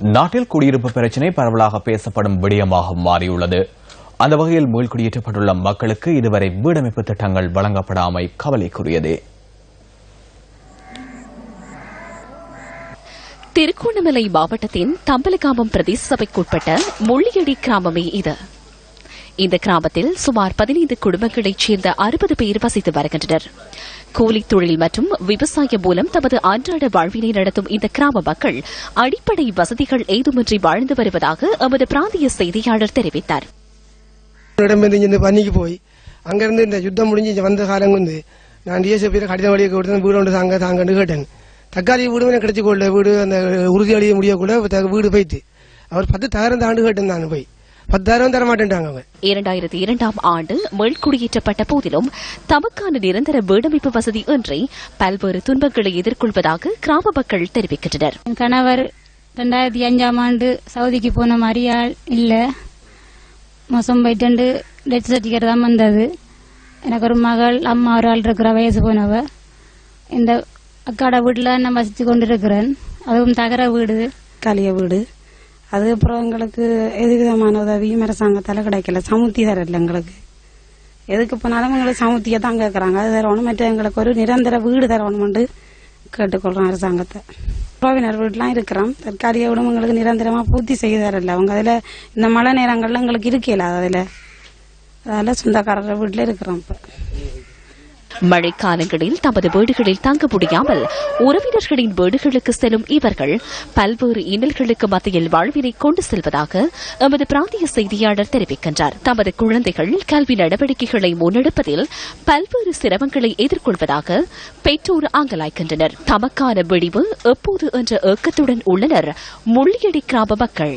நாட்டில் குடியிருப்பு பிரச்சினை பரவலாக பேசப்படும் விடயமாக மாறியுள்ளது. அந்த வகையில் மீள்குடியேற்றப்பட்டுள்ள மக்களுக்கு இதுவரை வீடமைப்பு திட்டங்கள் வழங்கப்படாமை கவலைக்குரியது. திருகோணமலை மாவட்டத்தின் தம்பலகாமம் பிரதேச சபைக்குட்பட்ட முள்ளியடி கிராமமே இது. இந்த கிராமத்தில் சுமார் 15 குடும்பங்களைச் சேர்ந்த 60 பேர் வசித்து வருகின்றனர். கூலித் தொழில் மற்றும் விவசாயம் மூலம் தமது அன்றாட வாழ்வினை நடத்தும் இந்த கிராம மக்கள் அடிப்படை வசதிகள் ஏதுமின்றி வாழ்ந்து வருவதாக எமது பிராந்திய செய்தியாளர் தெரிவித்தார். பணிக்கு போய் அங்கிருந்து இந்த யுத்தம் முடிஞ்சு வந்த காலம் வந்து நான் டிஎஸ்பி கடிதம் வழியை கொடுத்து வீடு ஒன்று தாங்கன்னு கேட்டேன். தற்காலிக வீடு கிடைச்சி கொள்ள வீடு அந்த உறுதி அழிய முடியக்கூட வீடு போயிட்டு அவர் 10,000 ஆண்டு கேட்டேன். நான் போய் 10,000 தர மாட்டேன்ட்டாங்க. 2002ஆம் ஆண்டு மீள்குடியேற்றப்பட்ட போதிலும் தமக்கான நிரந்தர வீடமைப்பு வசதி இன்றி பல்வேறு துன்பங்களை எதிர்கொள்வதாக கிராம மக்கள் தெரிவிக்கின்றனர். கணவர் 2005ஆம் ஆண்டு சவுதிக்கு போன மாதிரியால் இல்ல, மோசம் போயிட்டு டெத் சர்டிபிகேட் தான் வந்தது. எனக்கு ஒரு மகள், அம்மா ஒரு ஆள் இருக்கிற, வயசு போனவ. இந்த அக்காட வீட்டுல நான் வசித்து கொண்டிருக்கிறேன். அதுவும் தகர வீடு, காலிய வீடு. அதுக்கப்புறம் எங்களுக்கு எது விதமான உதவியும் அரசாங்கத்தால கிடைக்கல. சமுத்தி தரல எங்களுக்கு. எதுக்கு போனாலும் எங்களுக்கு சமுத்தியை தான் கேட்கறாங்க. அது தரணும், மற்ற எங்களுக்கு ஒரு நிரந்தர வீடு தரணும் கேட்டுக்கொள்றோம் அரசாங்கத்தை. உறவினர் வீடுலாம் இருக்கிறோம். தற்காலிக வீடும் எங்களுக்கு நிரந்தரமா பூர்த்தி செய்ய தரல. அவங்க அதுல இந்த மழை நேரங்கள்ல எங்களுக்கு இருக்கல. அதால சொந்தக்காரர் வீட்டுல இருக்கிறோம். இப்ப மழைக்காலங்களில் தமது வீடுகளில் தங்க முடியாமல் உறவினர்களின் வீடுகளுக்கு செல்லும் இவர்கள் பல்வேறு இன்னல்களுக்கு மத்தியில் வாழ்வினை கொண்டு செல்வதாக எமது பிராந்திய செய்தியாளர் தெரிவிக்கின்றார். தமது குழந்தைகள் கல்வி நடவடிக்கைகளை முன்னெடுப்பதில் பல்வேறு சிரமங்களை எதிர்கொள்வதாக பெற்றோர் ஆங்கலாய்க்கின்றனர். தமக்கான விடிவு எப்போது என்ற ஏக்கத்துடன் உள்ளனர் முள்ளியடி கிராம மக்கள்.